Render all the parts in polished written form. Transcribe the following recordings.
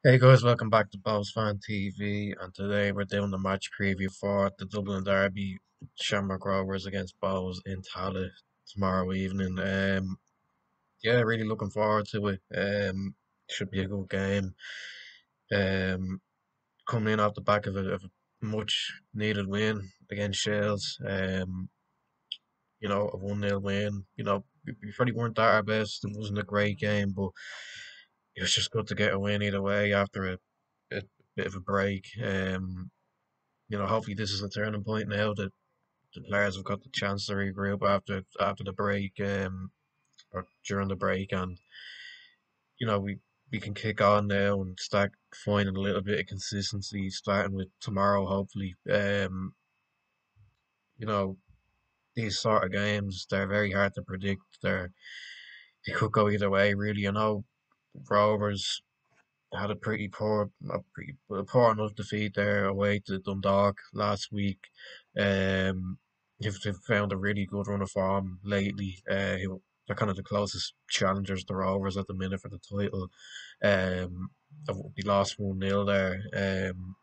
Hey guys, welcome back to Bowls Fan TV, and today we're doing the match preview for the Dublin Derby, Shamrock Rovers against Bowls in Tallaght tomorrow evening. Yeah, really looking forward to it. Should be a good game. Um, Coming in off the back of a much needed win against Shales. A 1-0 win. We probably weren't at our best. It wasn't a great game, but it was just good to get a win either way after a bit of a break. Hopefully this is a turning point now that the players have got the chance to regroup after the break, or during the break, and we can kick on now and start finding a little bit of consistency, starting with tomorrow, hopefully. You know, these sort of games, they're very hard to predict. They could go either way, really. Rovers had a poor enough defeat there away to Dundalk last week. Um, they've found a really good run of form lately. They're kind of the closest challengers to Rovers at the minute for the title. Um, they lost 1-0 there. And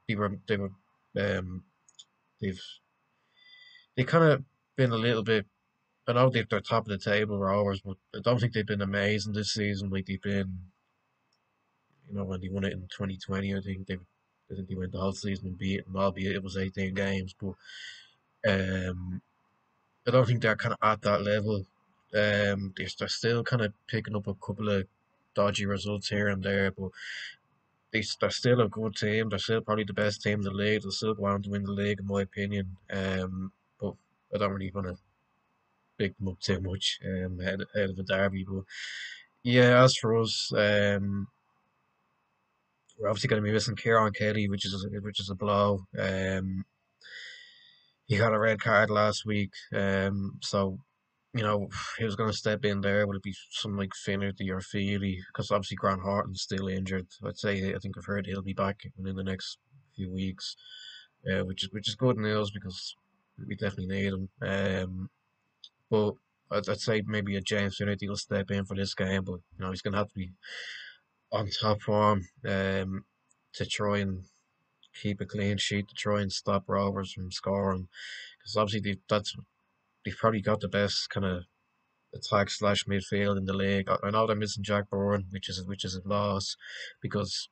they were um they've they kind of been a little bit. I know they're top of the table Rovers, but I don't think they've been amazing this season like they've been. When they won it in 2020, I think they went the whole season unbeaten, albeit it was 18 games. But um, I don't think they're kind of at that level. They're still kind of picking up a couple of dodgy results here and there, but they're still a good team. They're still probably the best team in the league. They'll still go on to win the league, in my opinion. But I don't really want to big them up too much ahead of the derby. But yeah, as for us, we're obviously going to be missing Kieran Kelly, which is a blow. He got a red card last week, so he was going to step in there. Would it be something like Finnerty or Feely? Because obviously Grant Horton's still injured. I think I've heard he'll be back within the next few weeks, which is good news because we definitely need him. But I'd say maybe a James Finnerty will step in for this game, but he's going to have to be on top form to try and keep a clean sheet to try and stop Rovers from scoring. Because obviously they've probably got the best kind of attack slash midfield in the league. I know they're missing Jack Bourne, which is a loss because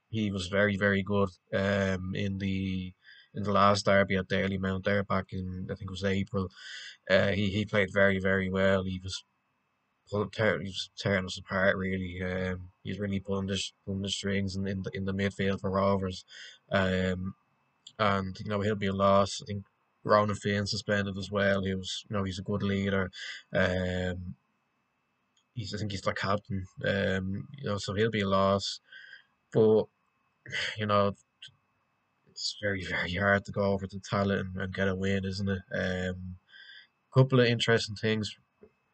he was very very good in the last derby at Mount there back in, I think it was April. He played very very well. He was tearing us apart really. He's really pulling the strings in the midfield for Rovers. Um, and he'll be a loss. I think Ronan Finn suspended as well. He's a good leader. Um, I think he's the captain. So he'll be a loss. But you know, it's very very hard to go over to Tallaght and get a win, isn't it? Couple of interesting things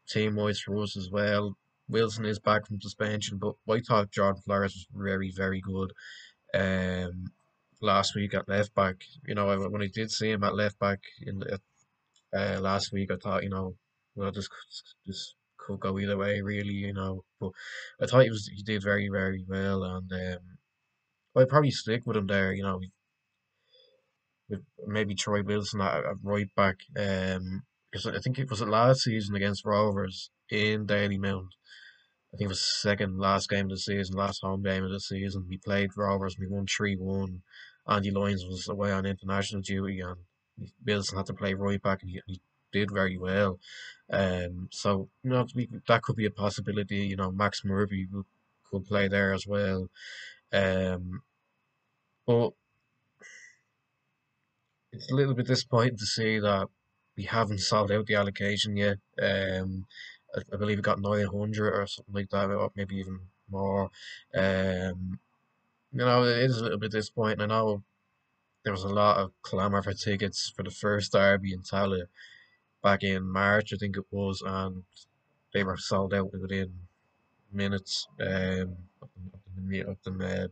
team wise for us as well. Wilson is back from suspension, but I thought Jordan Flores was very very good. Um, Last week at left back. When I did see him at left back last week, I thought, well, this could go either way, really, But I thought he did very, very well, and I'd probably stick with him there, with maybe Troy Wilson at right back, because I think it was the last season against Rovers in Mount. I think it was the second last game of the season, last home game of the season. We played Rovers, we won 3-1. Andy Lyons was away on international duty, and Wilson had to play right back, and he did very well. So that could be a possibility. Max Murphy could play there as well. Um, but it's a little bit disappointing to see that we haven't sold out the allocation yet. I believe we got 900 or something like that, or maybe even more. Um, it is a little bit disappointing. I know there was a lot of clamour for tickets for the first derby in Tallaght back in March, I think it was, and they were sold out within minutes of them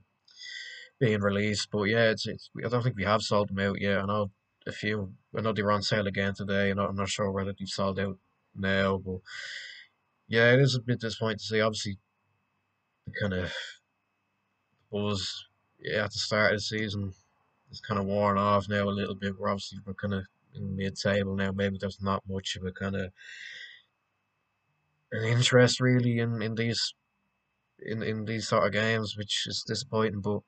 being released. But yeah, I don't think we have sold them out yet. I know they were on sale again today, and I'm not sure whether they've sold out now. But yeah, it is a bit disappointing to see. Obviously, the kind of buzz, yeah, at the start of the season is kind of worn off now a little bit. We're kind of in mid-table now. Maybe there's not much of a kind of an interest really in these sort of games, which is disappointing. But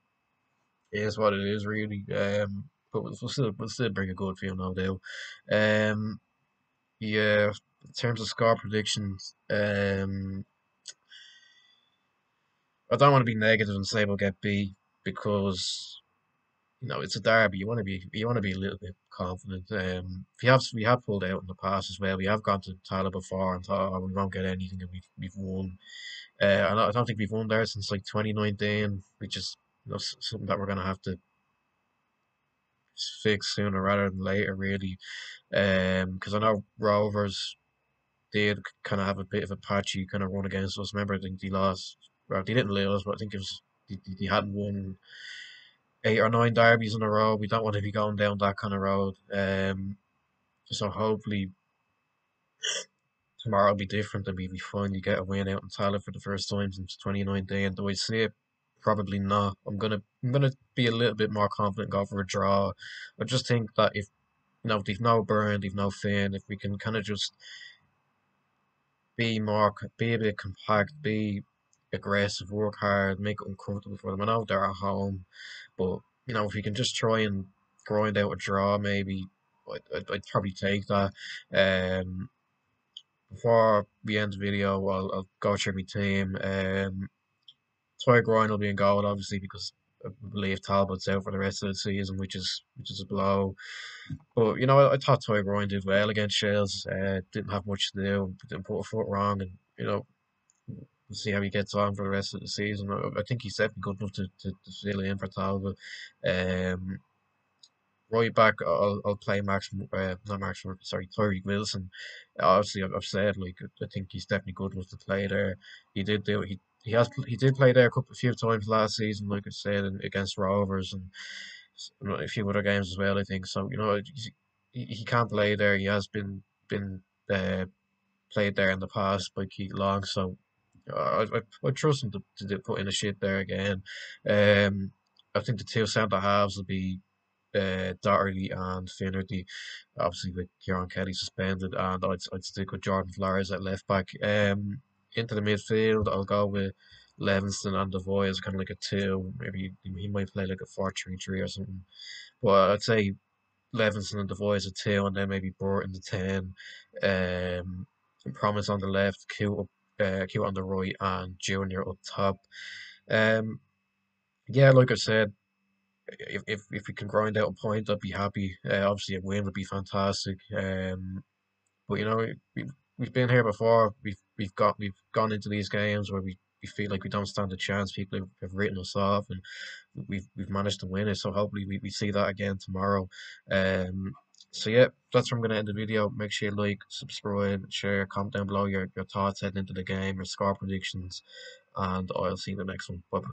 it is what it is, really. But we'll still bring a good feel, no doubt. Um, yeah. In terms of score predictions, I don't want to be negative and say we'll get beat because it's a derby. You want to be a little bit confident. We have pulled out in the past as well. We have gone to Tala before and thought, oh, we won't get anything, and we've won. I don't think we've won there since like 2019, which is something that we're gonna have to fix sooner rather than later, really. Because I know Rovers did kind of have a bit of a patchy kind of run against us. Remember, I think they lost. Well, they didn't lose, but I think it was they hadn't won 8 or 9 derbies in a row. We don't want to be going down that kind of road. So hopefully tomorrow will be different and we finally get a win out in Tala for the first time since 2019. Do I see it? Probably not. I'm gonna be a little bit more confident, go for a draw. I just think that if they've no Burn, they've no Finn, if we can kind of just be a bit compact, be aggressive, work hard, make it uncomfortable for them. I know they're at home, but if we can just try and grind out a draw, maybe I'd probably take that. Um, Before we end the video, I'll go through my team. Troy Groin will be in goal, obviously, because I believe Talbot's out for the rest of the season, which is a blow. But I thought Troy Groin did well against Shales. Didn't have much to do, didn't put a foot wrong, and we'll see how he gets on for the rest of the season. I think he's definitely good enough to fill in for Talbot. Um, Right back, I'll play not Max, sorry, Tyreek Wilson. Obviously, I've said like I think he's definitely good enough to play there. He did play there a few times last season, like I said, against Rovers and a few other games as well. I think so. He can play there. He has been uh, played there in the past by Keith Long, so I trust him to put in a shit there again. Um, I think the two centre halves will be Doherty and Finnerty, obviously with Kieran Kelly suspended, and I'd stick with Jordan Flores at left back. Into the midfield, I'll go with Levingston and Devoy as kind of like a two. Maybe he might play like a 4-3-3 or something. But I'd say Levinson and Devoy as a two, and then maybe Burton the 10. Promise on the left, Q on the right, and Junior up top. Um, yeah, like I said, if we can grind out a point, I'd be happy. Obviously, a win would be fantastic. But we've been here before. We've gone into these games where we feel like we don't stand a chance. People have written us off, and we've managed to win it. So hopefully we see that again tomorrow. Um, so yeah, that's where I'm gonna end the video. Make sure you like, subscribe, share, comment down below your thoughts heading into the game, your score predictions, and I'll see you in the next one. Bye.